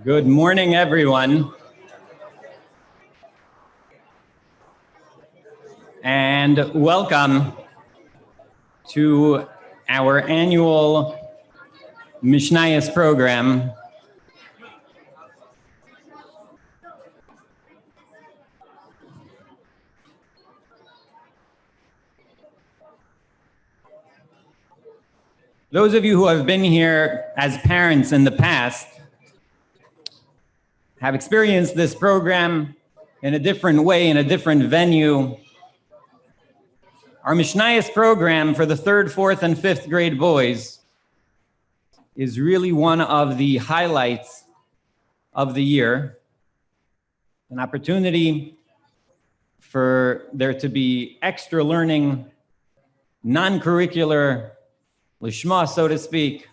Good morning, everyone. And welcome to our annual Mishnayos program. Those of you who have been here as parents in the past have experienced this program in a different way, in a different venue. Our Mishnayos program for the 3rd, 4th, and 5th grade boys is really one of the highlights of the year, an opportunity for there to be extra learning, non-curricular, lishma, so to speak.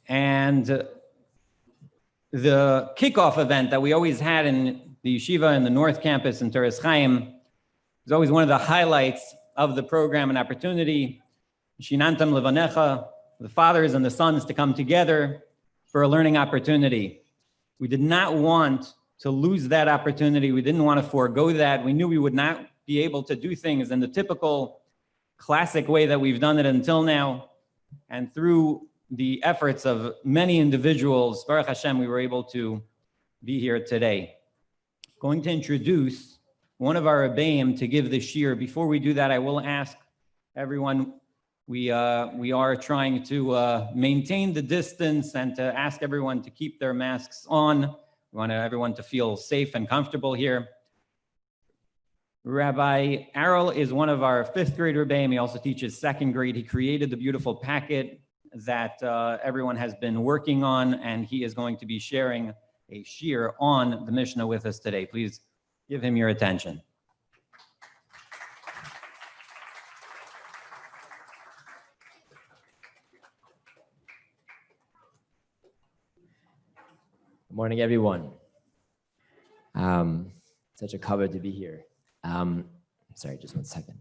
And the kickoff event that we always had in the yeshiva in the North Campus in Toras Chaim is always one of the highlights of the program, an opportunity, Shinantam Levanecha, the fathers and the sons to come together for a learning opportunity. We did not want to lose that opportunity. We didn't want to forego that. We knew we would not be able to do things in the typical classic way that we've done it until now. And through the efforts of many individuals, Baruch Hashem, we were able to be here today. Going to introduce one of our Rebbeim to give the shir. Before we do that, I will ask everyone, we are trying to maintain the distance and to ask everyone to keep their masks on. We want everyone to feel safe and comfortable here. Rabbi Arel is one of our 5th grade Rebbeim. He also teaches 2nd grade. He created the beautiful packet that everyone has been working on, and he is going to be sharing a shir on the Mishnah with us today. Please give him your attention. Good morning, everyone. Such a kavod to be here. Sorry, just one second.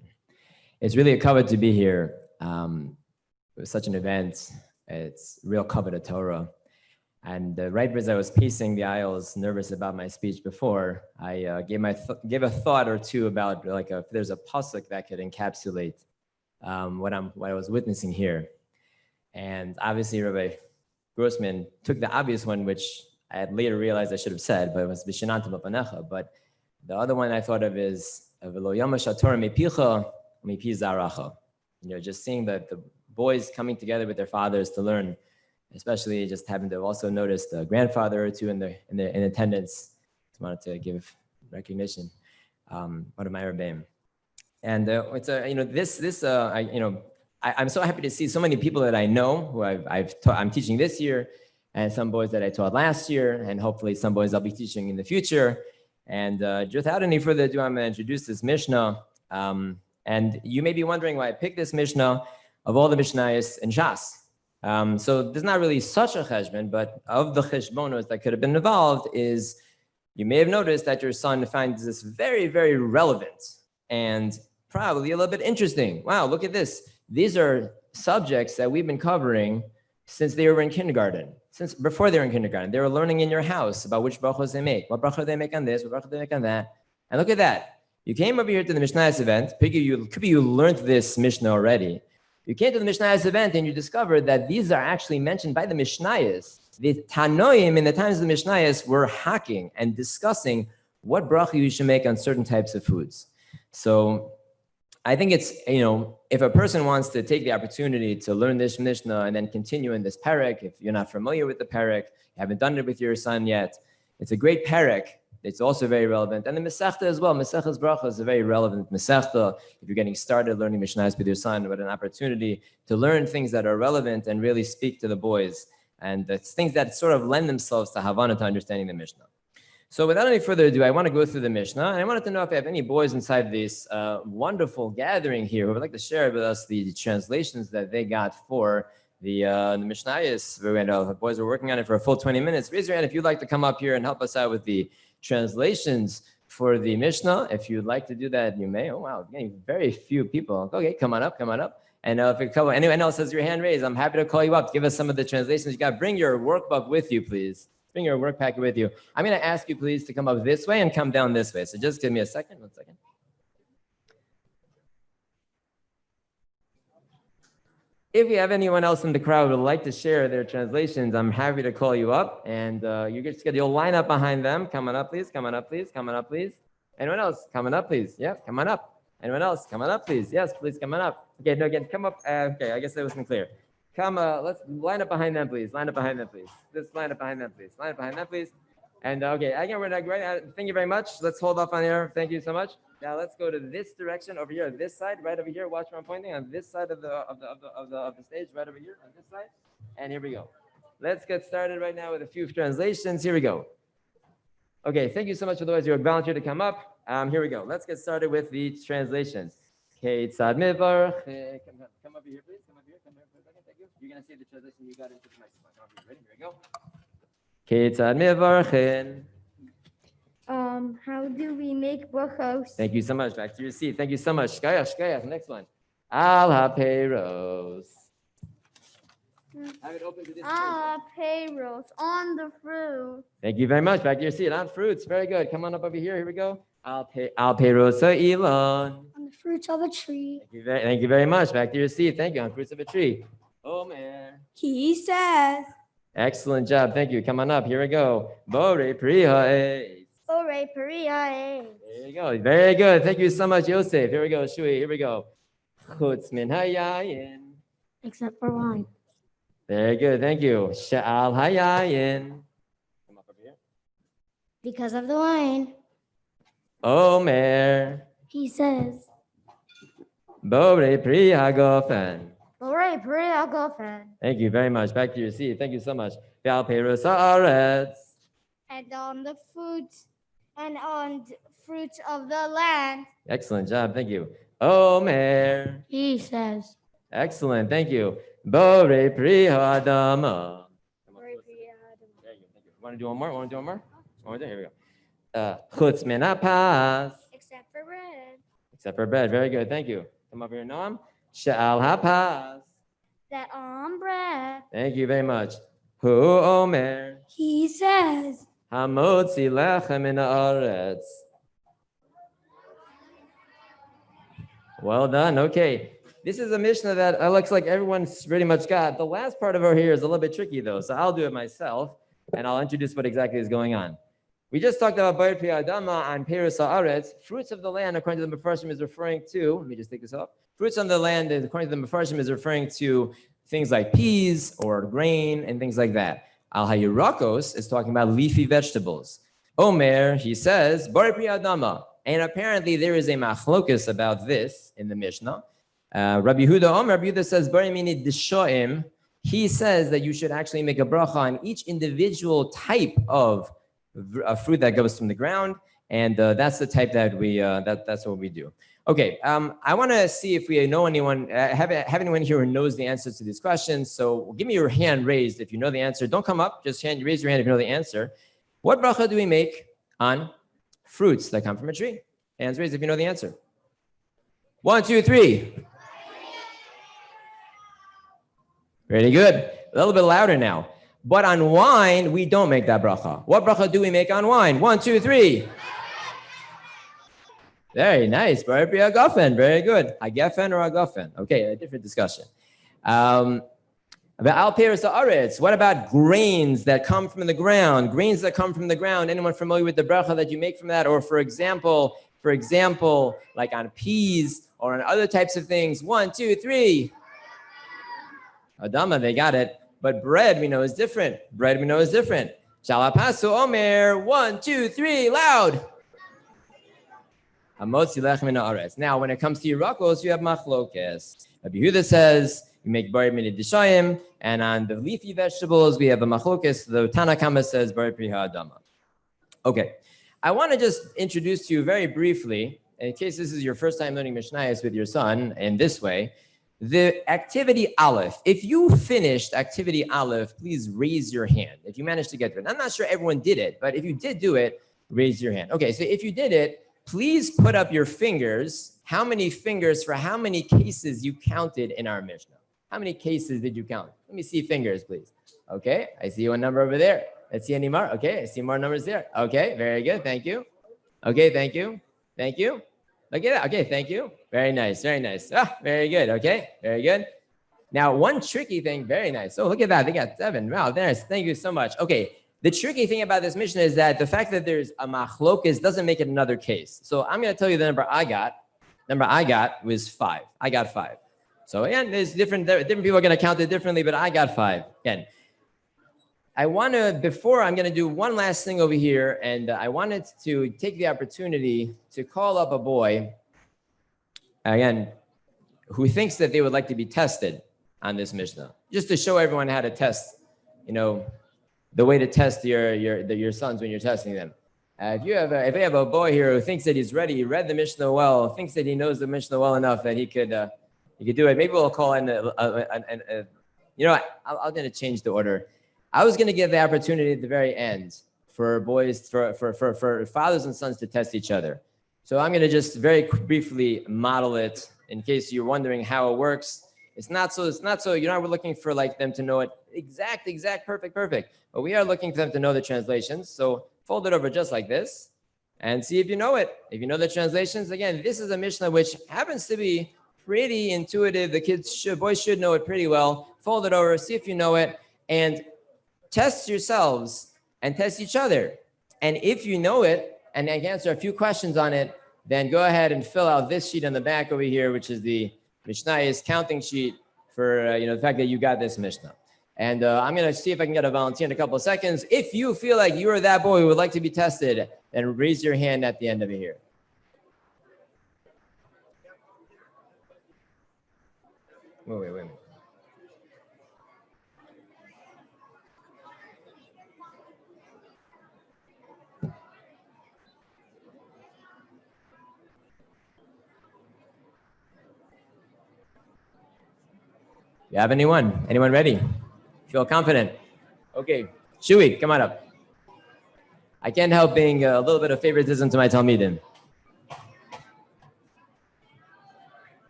It's really a kavod to be here. It was such an event. It's real kavod of Torah. And right as I was pacing the aisles, nervous about my speech before, I gave a thought or two about if there's a pasuk that could encapsulate what I was witnessing here. And obviously, Rabbi Grossman took the obvious one, which I had later realized I should have said, but it was B'shinantam Levanecha. But the other one I thought of is V'lo yamash haTorah mipicha mipi zaracha. Just seeing the boys coming together with their fathers to learn, especially just having to also notice the grandfather or two in attendance. Just wanted to give recognition. One of my Rebbeim. And it's I'm so happy to see so many people that I know who I'm teaching this year, and some boys that I taught last year, and hopefully some boys I'll be teaching in the future. And without any further ado, I'm going to introduce this Mishnah. And you may be wondering why I picked this Mishnah of all the Mishnayos in Shas. So there's not really such a cheshbon, but of the cheshbonos that could have been involved is, you may have noticed that your son finds this very, very relevant and probably a little bit interesting. Wow, look at this. These are subjects that we've been covering since they were in kindergarten. Since before they were in kindergarten, they were learning in your house about which brachos they make, what bracha they make on this, what bracha they make on that. And look at that. You came over here to the Mishnayos event. Could be you learned this Mishnah already. You came to the Mishnayos event and you discovered that these are actually mentioned by the Mishnayos. The Tanoim in the times of the Mishnayos were hacking and discussing what bracha you should make on certain types of foods. So I think it's, if a person wants to take the opportunity to learn this Mishnah and then continue in this parak, if you're not familiar with the parak, you haven't done it with your son yet, it's a great parak. It's also very relevant. And the Masechta as well. Maseches Bracha is a very relevant Masechta. If you're getting started learning Mishnayos with your son, what an opportunity to learn things that are relevant and really speak to the boys. And it's things that sort of lend themselves to Havana, to understanding the Mishnah. So without any further ado, I want to go through the Mishnah. And I wanted to know if I have any boys inside this wonderful gathering here who would like to share with us the translations that they got for the Mishnayos. The boys were working on it for a full 20 minutes. Raise your hand if you'd like to come up here and help us out with the translations for the Mishnah. If you'd like to do that, you may. Oh, wow, getting very few people. Okay, come on up. And if anyone else has your hand raised, I'm happy to call you up. Give us some of the translations you got. Bring your workbook with you, please. Bring your work packet with you. I'm going to ask you, please, to come up this way and come down this way. So just give me a second. 1 second. If you have anyone else in the crowd who would like to share their translations, I'm happy to call you up. And you'll line up behind them. Come on up, please. Anyone else? Coming up, please. Yeah, come on up. Anyone else? Come on up, please. Yes, please come on up. Okay, no, again, come up. Okay, I guess that wasn't clear. Come, let's line up behind them, please. Just line up behind them, please. And okay, again, we're not great. Thank you very much. Let's hold off on here. Thank you so much. Now let's go to this direction over here, this side, right over here. Watch where I'm pointing, on this side of the stage, right over here, on this side. And here we go. Let's get started right now with a few translations. Here we go. Okay, thank you so much for those who volunteered to come up. Here we go. Let's get started with the translations. Ketzad mivarch. Come over here, please. Come here for a second. Thank you. You're gonna say the translation you got into the microphone. Ready? Here we go. Ketzad mivarchin. How do we make brachos? Thank you so much. Back to your seat. Thank you so much. Shkaya. Next one. Al haPeiros. Have it open to this. Payros on the fruit. Thank you very much. Back to your seat. On fruits. Very good. Come on up over here. Here we go. Al Peiros Elon. On the fruits of a tree. Thank you very much. Back to your seat. Thank you. On fruits of a tree. Omer. He says. Excellent job. Thank you. Come on up. Here we go. Bore priha. Ore peria. There you go. Very good. Thank you so much, Yosef. Here we go. Shui. Here we go. Chutz min hayayin. Except for wine. Very good. Thank you. Sha'al hayayin. Come up over here. Because of the wine. Omer. He says. Bore priha gofen. Ore peria gofen. Thank you very much. Back to your seat. Thank you so much. Ve'al peiros haaretz. And on the fruits of the land. Excellent job. Thank you. Omer. He says. Excellent. Thank you. Bore priha adama. There you go. Thank you. Want to do one more? Here we go. Chutz min hapas. Except for bread. Except for bread. Very good. Thank you. Come over here, Noam. Sha'al hapas. That on bread. Thank you very much. Hu omer. He says. Hamotzi lechem min haaretz. Well done. Okay. This is a Mishnah that looks like everyone's pretty much got. The last part of over here is a little bit tricky, though, so I'll do it myself, and I'll introduce what exactly is going on. We just talked about Bar Pri Adama and Peiros Haaretz. Fruits of the land, according to the Mefarshim, is referring to, let me just take this off. Fruits on the land, according to the Mefarshim, is referring to things like peas or grain and things like that. Al Hayurakos is talking about leafy vegetables. Omer, he says, Bar Pri Adama. And apparently there is a machlokus about this in the Mishnah. Rabbi Yehuda says, Bar Mini Dishoim. He says that you should actually make a bracha on each individual type of fruit that goes from the ground. And that's the type that that's what we do. Okay, I want to see if we know anyone, have anyone here who knows the answers to these questions. So give me your hand raised if you know the answer. Don't come up, just raise your hand if you know the answer. What bracha do we make on fruits that come from a tree? Hands raised if you know the answer. 1, 2, 3. Very good. A little bit louder now. But on wine, we don't make that bracha. What bracha do we make on wine? 1, 2, 3. Very nice. Bar Pri Agafen. Very good. Agafen or Agafen? Okay, a different discussion. About Al Peiros Haaretz. What about grains that come from the ground? Grains that come from the ground. Anyone familiar with the bracha that you make from that? Or for example, like on peas or on other types of things. 1, 2, 3. Adama, they got it. But bread we know is different. Shalapasu Omer. 1, 2, 3. Loud. Now, when it comes to Yerakos, you have machlokes. Rabbi Yehuda says you make bar mini dishayim, and on the leafy vegetables we have a machlokes. The Tana Kama says bar pri ha'adama. Okay, I want to just introduce to you very briefly, in case this is your first time learning Mishnayos with your son in this way, the activity Aleph. If you finished activity Aleph, please raise your hand if you managed to get to it. I'm not sure everyone did it, but if you did do it, raise your hand. Okay, so if you did it, please put up your fingers. How many fingers for how many cases you counted in our Mishnah? How many cases did you count? Let me see fingers, please. Okay, I see one number over there. Let's see any more. Okay, I see more numbers there. Okay, very good. Thank you. Okay, thank you. Thank you. Look at that. Okay, thank you. Very nice. Very nice. Ah, very good. Okay, very good. Now, one tricky thing, very nice. Oh, look at that. They got 7. Wow, nice. Thank you so much. Okay, the tricky thing about this mission is that the fact that there's a machlokes doesn't make it another case. So I'm going to tell you the number I got. Number I got was 5. I got 5. So again, there's different people are going to count it differently, but I got 5. Again, I want to, before I'm going to do one last thing over here, and I wanted to take the opportunity to call up a boy, again, who thinks that they would like to be tested on this Mishnah, just to show everyone how to test, the way to test your sons when you're testing them. If you have a boy here who thinks that he's ready, he read the Mishnah well, thinks that he knows the Mishnah well enough that he could do it. Maybe we'll call in. I'm going to change the order. I was going to give the opportunity at the very end for boys, for fathers and sons to test each other. So I'm going to just very briefly model it in case you're wondering how it works. It's not so, you're not looking for like them to know it exact, perfect. But we are looking for them to know the translations. So fold it over just like this and see if you know it. If you know the translations, again, this is a Mishnah which happens to be pretty intuitive. Boys should know it pretty well. Fold it over, see if you know it, and test yourselves and test each other. And if you know it and I can answer a few questions on it, then go ahead and fill out this sheet on the back over here, which is the Mishnayos counting sheet for the fact that you got this Mishnah. And I'm going to see if I can get a volunteer in a couple of seconds. If you feel like you are that boy who would like to be tested, then raise your hand at the end of it here. Wait a minute. You have anyone? Anyone ready? Feel confident? Okay, Shui, come on up. I can't help being a little bit of favoritism to my Talmidim.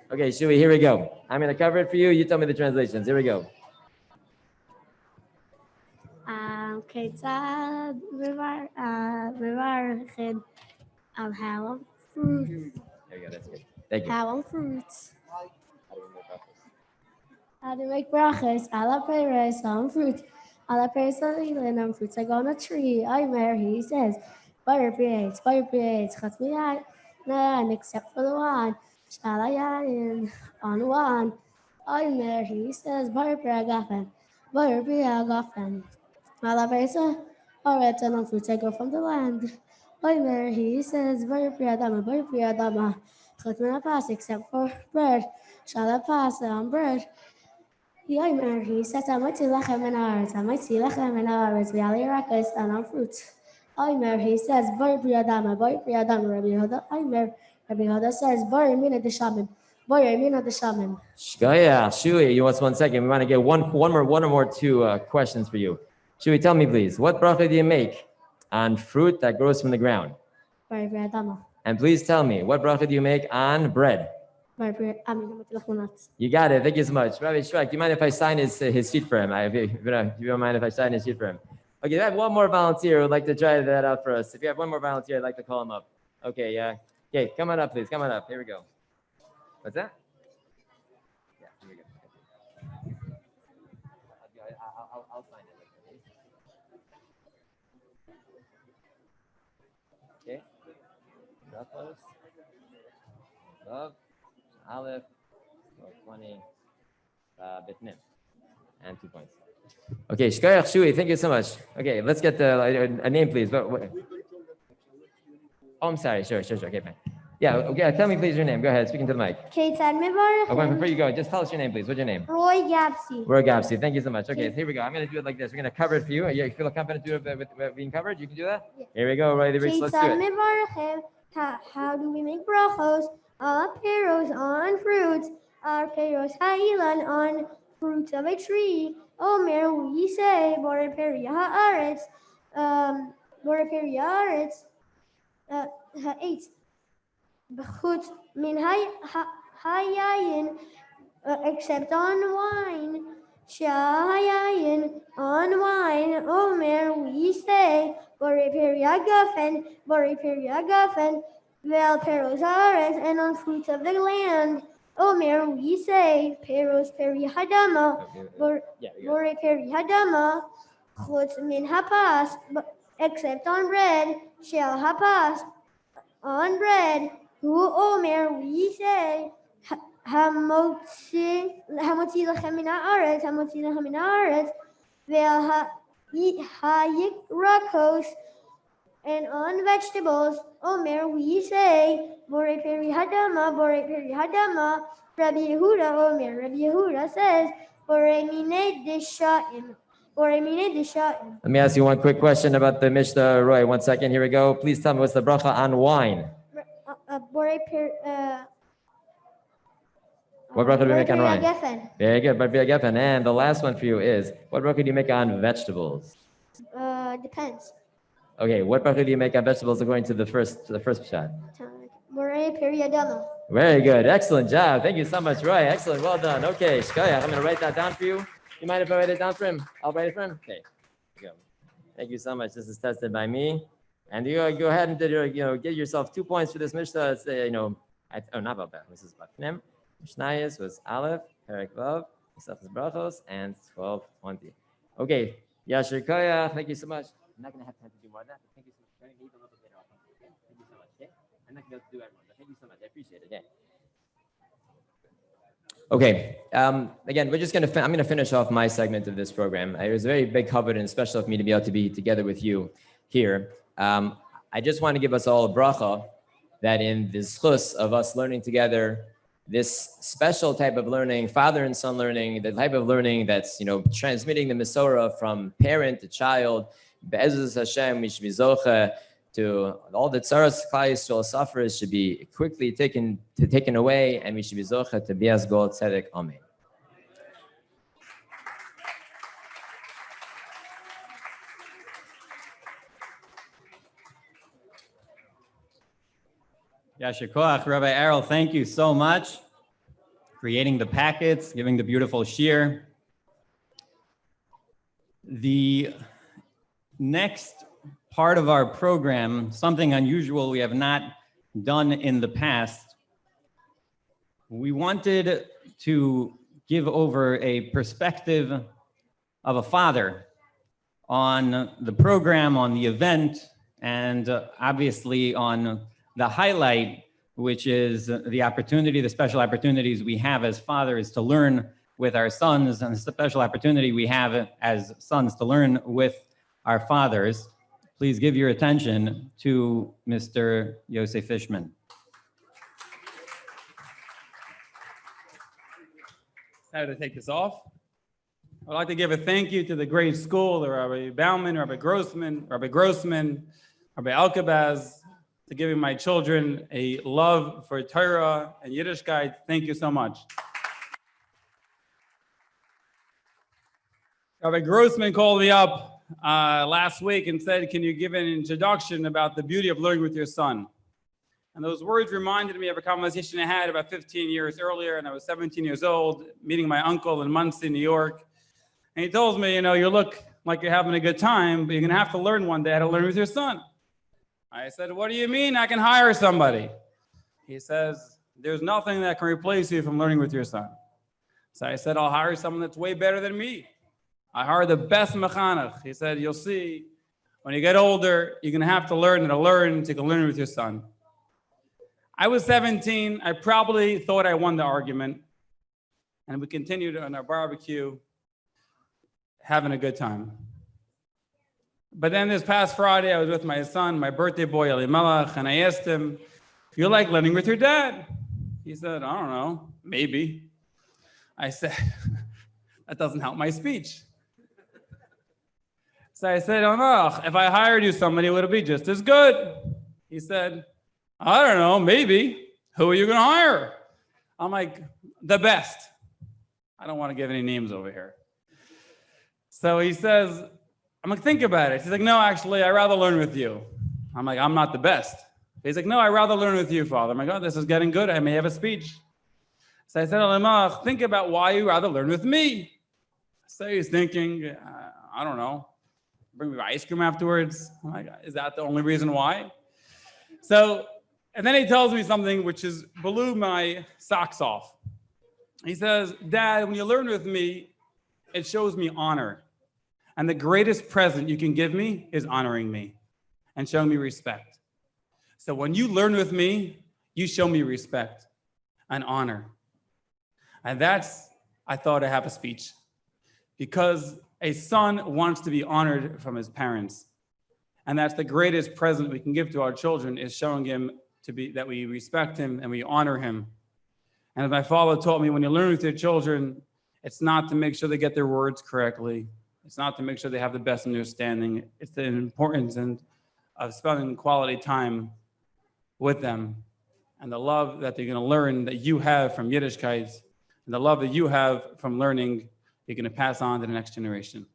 Okay, Shui, here we go. I'm going to cover it for you. You tell me the translations. Here we go. Ketzad mevarchin al halal fruits. There you go. That's good. Thank you. Halal fruits. How to make brachas? Ala peres on fruits. Ala peres on fruits. I go on a tree. He says, fire creates. Chutz miyayin, except for the one. Shalayayin on one. He says, fire agafen. Ala peres on fruits. I go from the land. He says, fire adama. Chutz miyapas, except for bread. Shalapas on bread. He says, I might see lechem in ours, valley rakas and on fruits. He says, Boy Priadama, Rabbi Yehuda says, Boy Mina the shaman. Shkaya, Shui, you want 1 second? We want to get one or more two questions for you. Shui, tell me please, what bracha do you make on fruit that grows from the ground? Boy Priadama. And please tell me, what bracha do you make on bread? You got it. Thank you so much. Rabbi Shrak, do you mind if I sign his sheet for him? You don't mind if I sign his sheet for him? Okay, I have one more volunteer who would like to try that out for us. If you have one more volunteer, I'd like to call him up. Okay, yeah. Okay, come on up, please. Come on up. Here we go. What's that? Yeah, here we go. I'll sign it. Okay. Love. Aleph, 20, Bitnim, and 2 points. Okay, Shkoyach Shui, thank you so much. Okay, let's get a name, please. Oh, I'm sorry. Sure. Okay, fine. Yeah, okay, tell me, please, your name. Go ahead, speaking to the mic. Ketzad mevarchin. Before you go, just tell us your name, please. What's your name? Roy Gapsi. Roy Gapsi. Thank you so much. Okay, here we go. I'm going to do it like this. We're going to cover it for you. You feel confident to do it with being covered? You can do that? Yeah. Here we go, Roy. Let's do Ketzad it. mevarchin. How do we make brachos? Ala peros on fruits. Ala peros ha'ilan on fruits of a tree. Omer, we say, Borer peri ha'aretz. Borei Peri Haaretz, Ha'etz, B'chutz min hayayin, except on wine. Shahayayin on wine. Omer, we say, Borei Peri Hagafen, Vel Peros Haaretz, and on fruits of the land. Omer, we say, Peros Peri Hadama, Borei Peri Hadama, Chutz min hapas, except on bread. Shel hapas, on bread. Hu Omer, we say, Hamotzi lechem min haaretz, ve'al hayikrakos, and on vegetables. Omer, we say, Borei Peri Hadama, Rabbi Yehuda, Omer, Rabbi Yehuda says, Borei Minei Dishaim. Let me ask you one quick question about the Mishnah. Roy, 1 second. Here we go. Please tell me what's the bracha on wine. Borei Peri, What bracha do we make on wine? Geffen. Very good, Borei Peri Geffen. And the last one for you is, what bracha do you make on vegetables? Depends. Okay, what bracha do you make on vegetables according to the first shot? Borei Peri Hadama. Very good. Excellent job. Thank you so much, Roy. Excellent. Well done. Okay, Shkoyach, I'm going to write that down for you. You mind if I write it down for him? I'll write it for him? Okay. Here you go. Thank you so much. This is tested by me. And you go ahead and get yourself 2 points for this Mishnah. It's, not about that. This is Bafnim. Mishnayos was Aleph, Perek Vav, Mesachos Brachos, and 12:20. Okay. Yashir Koyach. Thank you so much. I'm not going to have time to do more of that, but thank you so much. I'm going to need a little bit later on. Okay? Thank you so much. Okay? I'm not going to be able to do everyone, but thank you so much. I appreciate it. Yeah. Okay. Again, I'm going to finish off my segment of this program. It was a very big covenant and special of me to be able to be together with you here. I just want to give us all a bracha that in this chus of us learning together, this special type of learning, father and son learning, the type of learning that's, transmitting the Mesorah from parent to child, Be'ezus Hashem, we should be zoche to all the tzaras Klal Yisrael suffers should be quickly taken away, and we should be zoche to bias gol tzedek. Amen. Yashir Koach, Rabbi Errol, thank you so much. Creating the packets, giving the beautiful shir. The next part of our program, something unusual we have not done in the past. We wanted to give over a perspective of a father on the program, on the event, and obviously on the highlight, which is the opportunity, the special opportunities we have as fathers to learn with our sons, and the special opportunity we have as sons to learn with our fathers. Please give your attention to Mr. Yosef Fishman. How to take this off? I'd like to give a thank you to the great school, the Rabbi Bauman, Rabbi Grossman, Rabbi Alkabaz, to giving my children a love for Torah and Yiddishkeit. Thank you so much. Rabbi Grossman called me up last week and said, can you give an introduction about the beauty of learning with your son? And those words reminded me of a conversation I had about 15 years earlier, and I was 17 years old, meeting my uncle in Muncie, New York. And he tells me, you look like you're having a good time, but you're going to have to learn one day how to learn with your son. I said, what do you mean I can hire somebody? He says, there's nothing that can replace you from learning with your son. So I said, I'll hire someone that's way better than me. I hired the best mechanech. He said, you'll see, when you get older, you're going to have to learn how to learn so you can learn with your son. I was 17. I probably thought I won the argument. And we continued on our barbecue, having a good time. But then this past Friday, I was with my son, my birthday boy, Elimelech, and I asked him, do you like learning with your dad? He said, I don't know, maybe. I said, that doesn't help my speech. So I said, oh no, if I hired you somebody, would it be just as good? He said, I don't know, maybe. Who are you going to hire? I'm like, the best. I don't want to give any names over here. So he says, I'm like, think about it. He's like, no, actually, I'd rather learn with you. I'm like, I'm not the best. He's like, no, I'd rather learn with you, Father. I'm like, oh, this is getting good. I may have a speech. So I said, Alamach, think about why you rather learn with me. So he's thinking, I don't know, bring me ice cream afterwards. I'm like, is that the only reason why? So, and then he tells me something which is blew my socks off. He says, Dad, when you learn with me, it shows me honor. And the greatest present you can give me is honoring me and showing me respect. So when you learn with me, you show me respect and honor. And that's, I thought I have a speech. Because a son wants to be honored from his parents. And that's the greatest present we can give to our children, is showing him that we respect him and we honor him. And as my father taught me, when you learn with your children, it's not to make sure they get their words correctly. It's not to make sure they have the best understanding. It's the importance of spending quality time with them, and the love that they're going to learn that you have from Yiddishkeit, and the love that you have from learning, you're going to pass on to the next generation.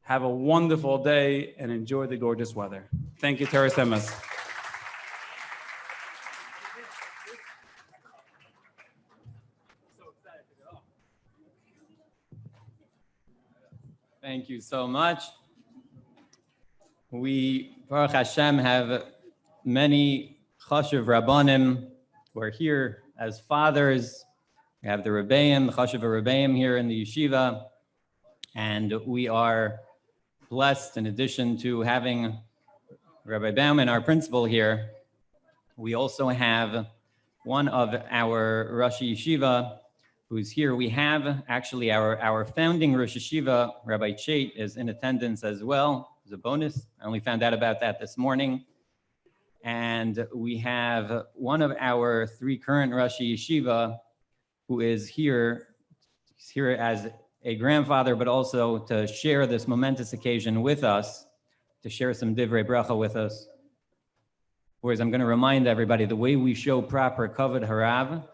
Have a wonderful day and enjoy the gorgeous weather. Thank you, Teres Emes. Thank you so much. We, Baruch Hashem, have many Chashuv Rabbanim who are here as fathers. We have the Rebbeim, the Chashuv Rebbeim here in the yeshiva. And we are blessed, in addition to having Rabbi Bauman, our principal here, we also have one of our Rosh Yeshiva who's here. We have actually our founding Rosh Yeshiva, Rabbi Chait, is in attendance as well. As a bonus, I only found out about that this morning. And we have one of our three current Rosh Yeshiva who is here. He's here as a grandfather, but also to share this momentous occasion with us, to share some divrei bracha with us. Whereas I'm going to remind everybody, the way we show proper kavod harav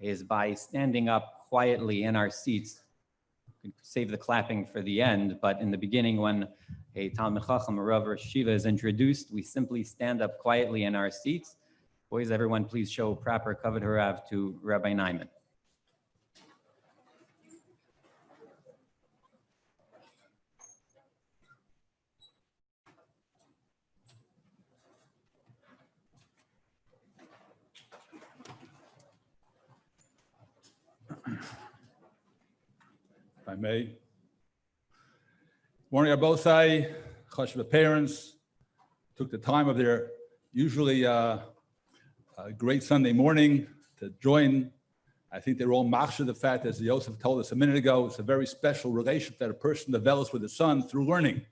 is by standing up quietly in our seats. We could save the clapping for the end, but in the beginning, when a Talmid Chacham, a Rav Rosh Yeshiva is introduced, we simply stand up quietly in our seats. Boys, everyone, please show proper kavod harav to Rabbi Nyman. If I may. Morning, Abosai, Chashuv parents took the time of their usually great Sunday morning to join. I think they're all machshir the fact, as Yosef told us a minute ago, it's a very special relationship that a person develops with his son through learning.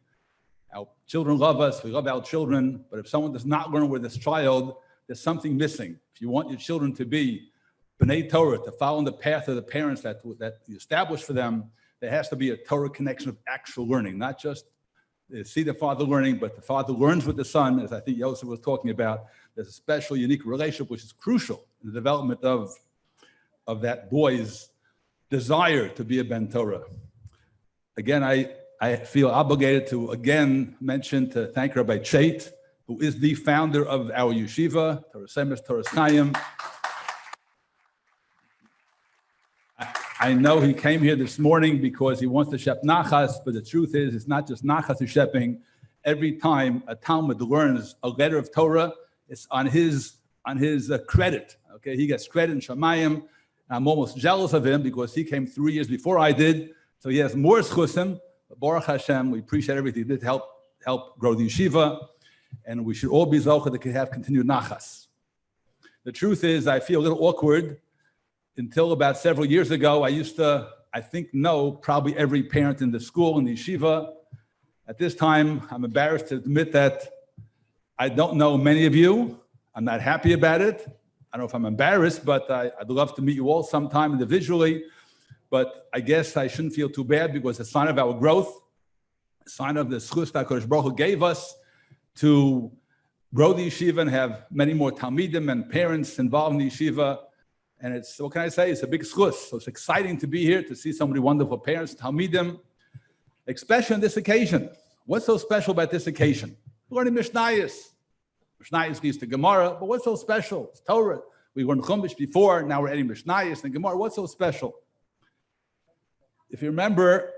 Our children love us, we love our children, but if someone does not learn with this child, there's something missing. If you want your children to be B'nai Torah, to follow in the path of the parents that you establish for them, there has to be a Torah connection of actual learning, not just see the father learning, but the father learns with the son, as I think Yosef was talking about. There's a special, unique relationship which is crucial in the development of that boy's desire to be a Ben Torah. Again, I feel obligated to again thank Rabbi Chait, who is the founder of our yeshiva, Torah Semes, Torah Chaim. I know he came here this morning because he wants to shep nachas, but the truth is, it's not just nachas he's shepping. Every time a Talmud learns a letter of Torah, it's on his credit. Okay, he gets credit in Shamayim. I'm almost jealous of him because he came 3 years before I did, so he has more schusim. Baruch Hashem, we appreciate everything he did to help grow the yeshiva, and we should all be zocheh that can have continued nachas. The truth is, I feel a little awkward. Until about several years ago, I used to, I think, know probably every parent in the school, in the yeshiva. At this time, I'm embarrassed to admit that I don't know many of you. I'm not happy about it. I don't know if I'm embarrassed, but I'd love to meet you all sometime individually. But I guess I shouldn't feel too bad because it's a sign of our growth, a sign of the schus that HaKadosh Baruch Hu gave us to grow the yeshiva and have many more talmidim and parents involved in the yeshiva. And it's, what can I say? It's a big schus. So it's exciting to be here, to see so many wonderful parents, talmidim. especially on this occasion. What's so special about this occasion? We're learning Mishnayos. Mishnayos leads to Gemara, but what's so special? It's Torah. We learned Chumash before, now we're adding Mishnayos and Gemara. What's so special? If you remember,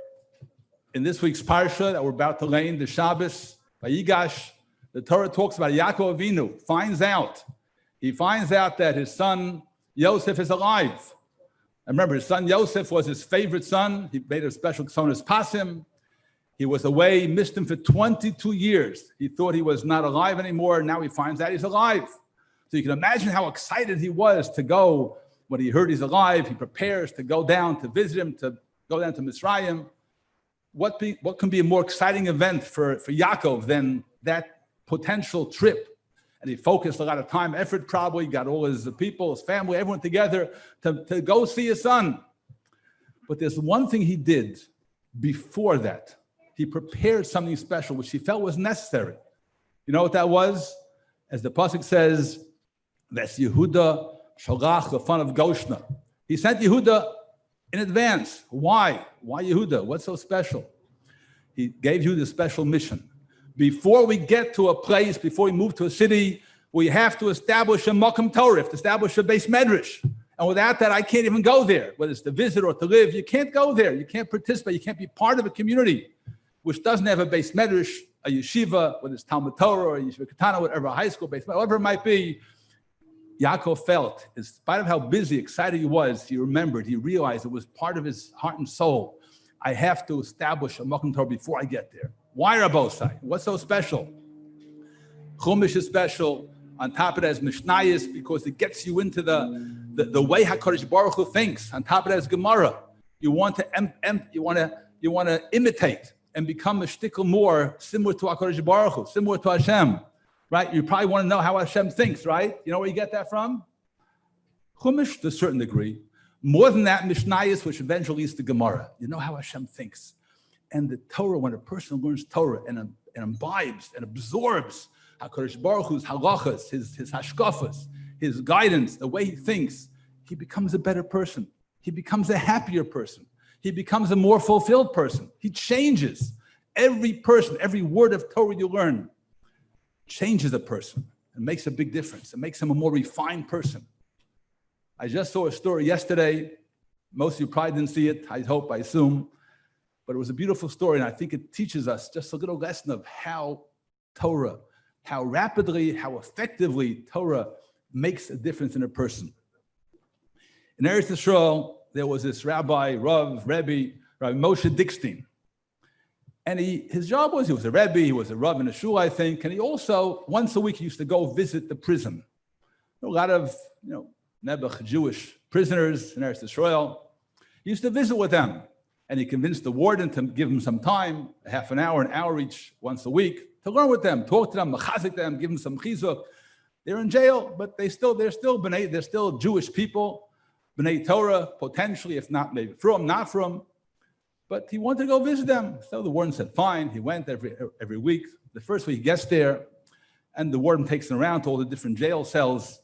in this week's Parsha that we're about to learn, the Shabbos, Vayigash, the Torah talks about Yaakov Avinu, he finds out that his son Yosef is alive. And remember, his son Yosef was his favorite son. He made a special Ksonas Pasim. He was away, missed him for 22 years. He thought he was not alive anymore. Now he finds out he's alive. So you can imagine how excited he was to go. When he heard he's alive, he prepares to go down to visit him, to go down to Mitzrayim. What can be a more exciting event for Yaakov than that potential trip? And he focused a lot of time, effort probably, got all his people, his family, everyone together to go see his son. But there's one thing he did before that. He prepared something special, which he felt was necessary. You know what that was? As the pasuk says, that's Yehuda Shalach, the son of Goshna. He sent Yehuda in advance. Why? Why Yehuda? What's so special? He gave you the special mission. Before we get to a place, before we move to a city, we have to establish a Makom Torah, to establish a base medrash. And without that, I can't even go there. Whether it's to visit or to live, you can't go there. You can't participate. You can't be part of a community which doesn't have a base medrash, a yeshiva, whether it's Talmud Torah or yeshiva Katana, whatever, a high school base, whatever it might be. Yaakov felt, in spite of how busy, excited he was, he remembered, he realized it was part of his heart and soul. I have to establish a Makom Torah before I get there. Why Rabosai? What's so special? Chumash is special. On top of that is Mishnayos, because it gets you into the way HaKadosh Baruch Hu thinks. On top of that is Gemara. You want to imitate and become a shtickle more similar to HaKadosh Baruch Hu, similar to Hashem. Right? You probably want to know how Hashem thinks, right? You know where you get that from? Chumash, to a certain degree. More than that, Mishnayos, which eventually leads to Gemara. You know how Hashem thinks. And the Torah, when a person learns Torah and imbibes and absorbs HaKadosh Baruch Hu's halachas, his hashkafas, his guidance, the way he thinks, he becomes a better person. He becomes a happier person. He becomes a more fulfilled person. He changes. Every person, every word of Torah you learn changes a person. It makes a big difference. It makes him a more refined person. I just saw a story yesterday. Most of you probably didn't see it, I hope, I assume. But it was a beautiful story, and I think it teaches us just a little lesson of how Torah, how rapidly, how effectively Torah makes a difference in a person. In Eretz Yisrael, there was this Rabbi Moshe Dickstein. And his job was, he was a Rebbe, he was a Rav in a shul, I think, and he also, once a week, he used to go visit the prison. A lot of, Nebuch Jewish prisoners in Eretz Yisrael. He used to visit with them. And he convinced the warden to give him some time, half an hour each, once a week, to learn with them, talk to them, machazik them, give them some chizuk. They're in jail, but they're still Jewish people, B'nai Torah, potentially, if not maybe not from. But he wanted to go visit them. So the warden said, fine. He went every week. The first week he gets there, and the warden takes him around to all the different jail cells.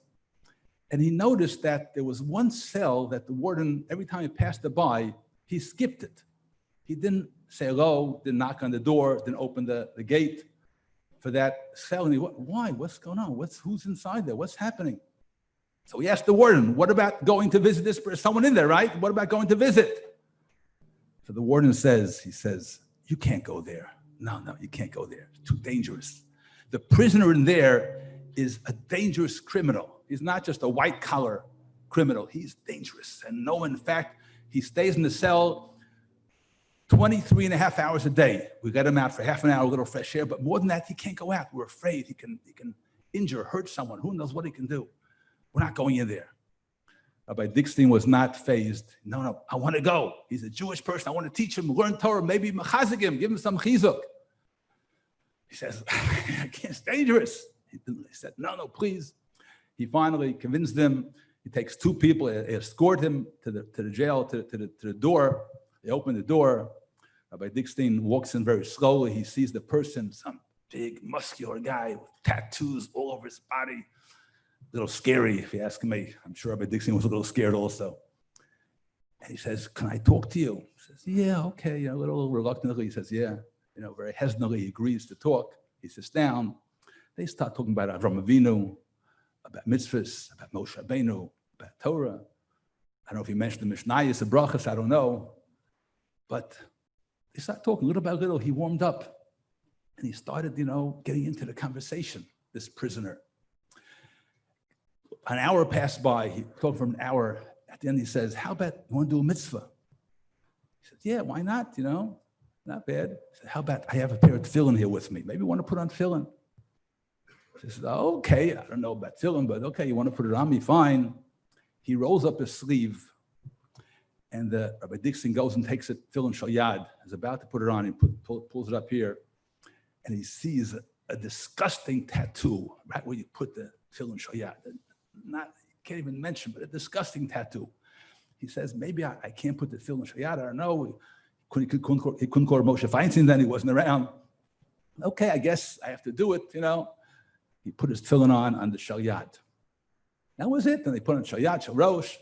And he noticed that there was one cell that the warden, every time he passed it by, he skipped it. He didn't say hello, didn't knock on the door, didn't open the gate for that cell. And he went, why? What's going on? Who's inside there? What's happening? So he asked the warden, what about going to visit this person? Someone in there, right? What about going to visit? So the warden says, you can't go there. No, you can't go there. It's too dangerous. The prisoner in there is a dangerous criminal. He's not just a white-collar criminal. He's dangerous. And no, in fact, he stays in the cell 23 and a half hours a day. We let him out for half an hour, a little fresh air, but more than that, he can't go out. We're afraid he can injure, hurt someone. Who knows what he can do? We're not going in there. Rabbi Dickstein was not fazed. No, I want to go. He's a Jewish person. I want to teach him, learn Torah, maybe machazik him, give him some chizuk. He says, I can't, it's dangerous. He said, no, please. He finally convinced them. He takes two people, escort him to the jail, to the door. They open the door. Rabbi Dickstein walks in very slowly. He sees the person, some big, muscular guy with tattoos all over his body. A little scary, if you ask me. I'm sure Rabbi Dickstein was a little scared also. And he says, can I talk to you? He says, yeah, okay. A little reluctantly, he says, yeah. Very hesitantly, he agrees to talk. He sits down. They start talking about Avram Avinu, about mitzvahs, about Moshe Rabbeinu, about Torah. I don't know if he mentioned the Mishnayos, the brachas, I don't know. But they start talking little by little. He warmed up and he started, getting into the conversation, this prisoner. An hour passed by. He talked for an hour. At the end, he says, how about you want to do a mitzvah? He said, yeah, why not? Not bad. He said, how about I have a pair of tefillin here with me? Maybe you want to put on tefillin. He says, oh, okay, I don't know about tefillin, but okay, you want to put it on me, fine. He rolls up his sleeve, and Rabbi Dixon goes and takes it, tefillin shal yad, is about to put it on, and pulls it up here, and he sees a disgusting tattoo right where you put the tefillin shal yad. Can't even mention, but a disgusting tattoo. He says, maybe I can't put the tefillin shal yad, I don't know. He couldn't call Moshe Feinstein then, he wasn't around. Okay, I guess I have to do it, He put his tefillin on the shal yad. That was it. Then they put on shal yad, shal rosh.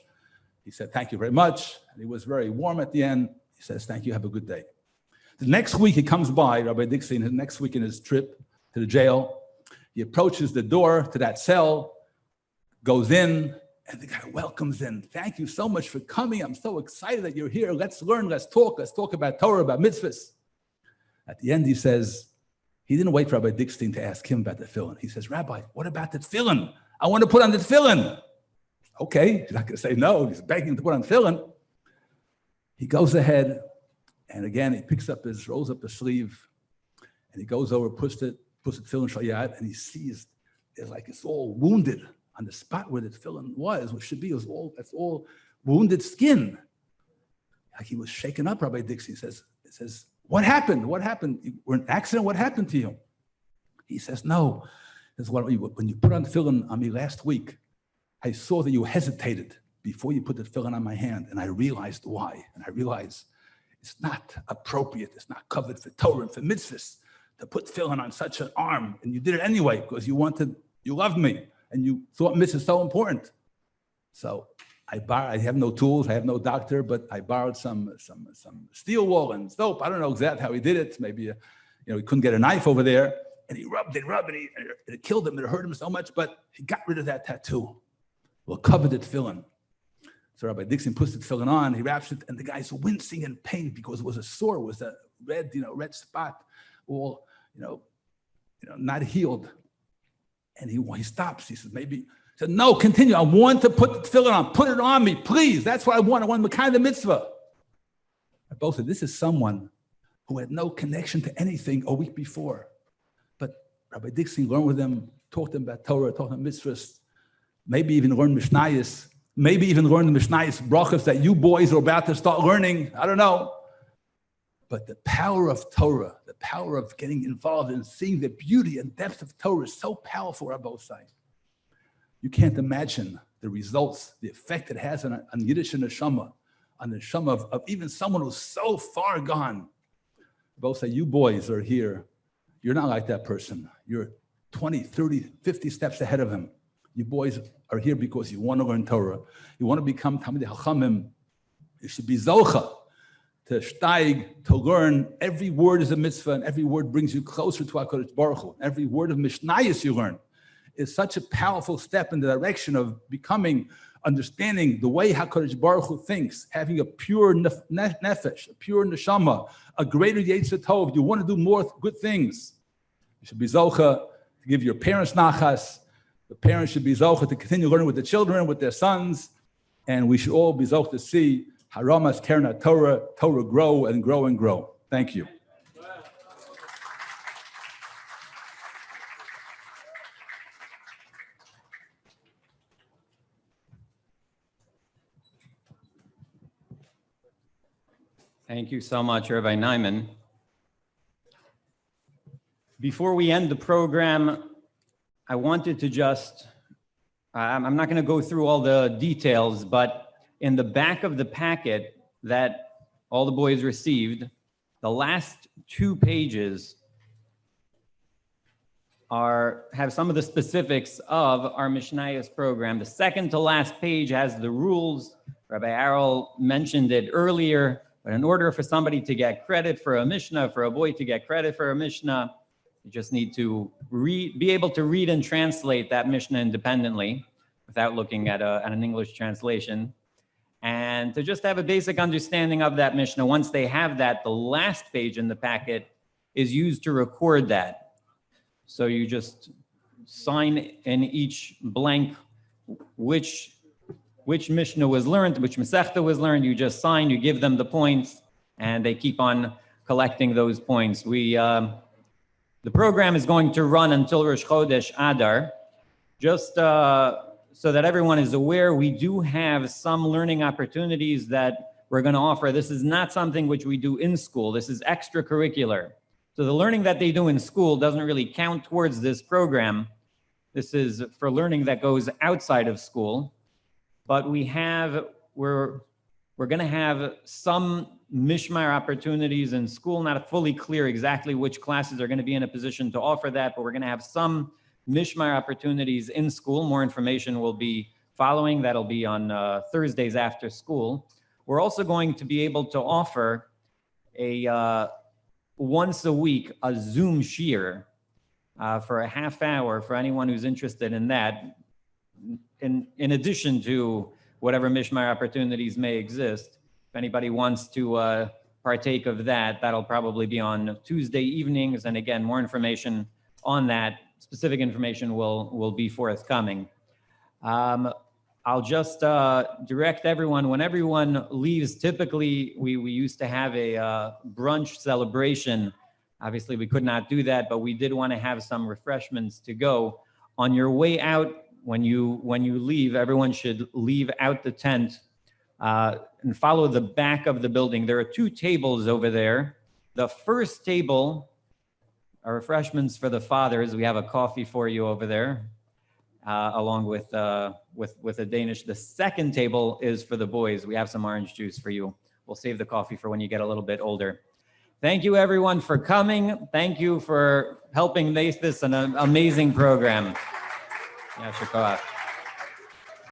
He said, thank you very much. And he was very warm at the end. He says, thank you, have a good day. The next week he comes by, Rabbi Dixon, his next week in his trip to the jail. He approaches the door to that cell, goes in, and the guy welcomes in. Thank you so much for coming. I'm so excited that you're here. Let's learn, let's talk about Torah, about mitzvahs. At the end, he says, he didn't wait for Rabbi Dixon to ask him about the tefillin. He says, Rabbi, what about the tefillin? I want to put on the tefillin. Okay, he's not going to say no. He's begging to put on tefillin. He goes ahead, and again, he rolls up the sleeve, and he goes over, puts the tefillin shal yad, and he sees it's all wounded on the spot where the tefillin was, which should be, that's all wounded skin. Like he was shaken up, Rabbi Dixon. He says, what happened? What happened? You were in an accident? What happened to you? He says, no. He says, when you put on tefillin on me last week, I saw that you hesitated before you put the tefillin on my hand, and I realized why. And I realized it's not appropriate, it's not covered for Torah and for mitzvahs to put tefillin on such an arm. And you did it anyway because you loved me, and you thought mitzvah is so important. So I have no tools, I have no doctor, but I borrowed some steel wool and soap. I don't know exactly how he did it. Maybe he couldn't get a knife over there, and he rubbed, and it killed him. It hurt him so much, but he got rid of that tattoo. Well, covered the tefillin. So Rabbi Dixon puts the tefillin on, he wraps it, and the guy's wincing in pain because it was a sore, it was a red spot, all not healed. And he stops. He says, he said, no, continue. I want to put the tefillin on. Put it on me, please. That's what I want. I want the kind of mitzvah. I both said, this is someone who had no connection to anything a week before. But Rabbi Dixon learned with him, taught them about Torah, taught them mitzvahs, maybe even learned Mishnayos, maybe even learned the Mishnayos brachas that you boys are about to start learning. I don't know. But the power of Torah, the power of getting involved and seeing the beauty and depth of Torah is so powerful on both sides. You can't imagine the results, the effect it has on Yiddish neshama, on the neshama of even someone who's so far gone. Both say, you boys are here. You're not like that person. You're 20, 30, 50 steps ahead of him. You boys are here because you want to learn Torah. You want to become Talmidei Chachamim. You should be zocha to steig, to learn. Every word is a mitzvah, and every word brings you closer to HaKadosh Baruch Hu. Every word of Mishnayos you learn is such a powerful step in the direction of becoming, understanding the way HaKadosh Baruch Hu thinks, having a pure nefesh, a pure neshama, a greater Yetzer Tov. You want to do more good things. You should be zocha to give your parents nachas. The parents should be zocha to continue learning with the children, with their sons, and we should all be zocha to see Haramas Kerna Torah grow and grow and grow. Thank you. Thank you so much, Rabbi Nyman. Before we end the program, I wanted to just, I'm not going to go through all the details, but in the back of the packet that all the boys received, the last 2 pages have some of the specifics of our Mishnayos program. The second to last page has the rules. Rabbi Arel mentioned it earlier, but in order for somebody to get credit for a Mishnah, for a boy to get credit for a Mishnah, you just need to be able to read and translate that Mishnah independently without looking at an English translation, and to just have a basic understanding of that Mishnah. Once they have that, the last page in the packet is used to record that. So you just sign in each blank which Mishnah was learned, which Masechta was learned. You just sign, you give them the points, and they keep on collecting those points. The program is going to run until Rosh Chodesh Adar. Just so that everyone is aware, we do have some learning opportunities that we're going to offer. This is not something which we do in school. This is extracurricular. So the learning that they do in school doesn't really count towards this program. This is for learning that goes outside of school. But we're going to have some mishmar opportunities in school. Not fully clear exactly which classes are going to be in a position to offer that, but we're going to have some mishmar opportunities in school. More information will be following. That'll be on Thursdays after school. We're also going to be able to offer once a week a Zoom shiur for a half hour for anyone who's interested in that. In addition to whatever mishmar opportunities may exist, if anybody wants to partake of that, that'll probably be on Tuesday evenings. And again, more information on that, specific information will be forthcoming. I'll just direct everyone, when everyone leaves, typically we used to have a brunch celebration. Obviously we could not do that, but we did want to have some refreshments to go. On your way out, when you leave, everyone should leave out the tent and follow the back of the building. There are 2 tables over there. The first table are refreshments for the fathers. We have a coffee for you over there, along with a Danish. The second table is for the boys. We have some orange juice for you. We'll save the coffee for when you get a little bit older. Thank you, everyone, for coming. Thank you for helping make this an amazing program. Yeah, Shukra.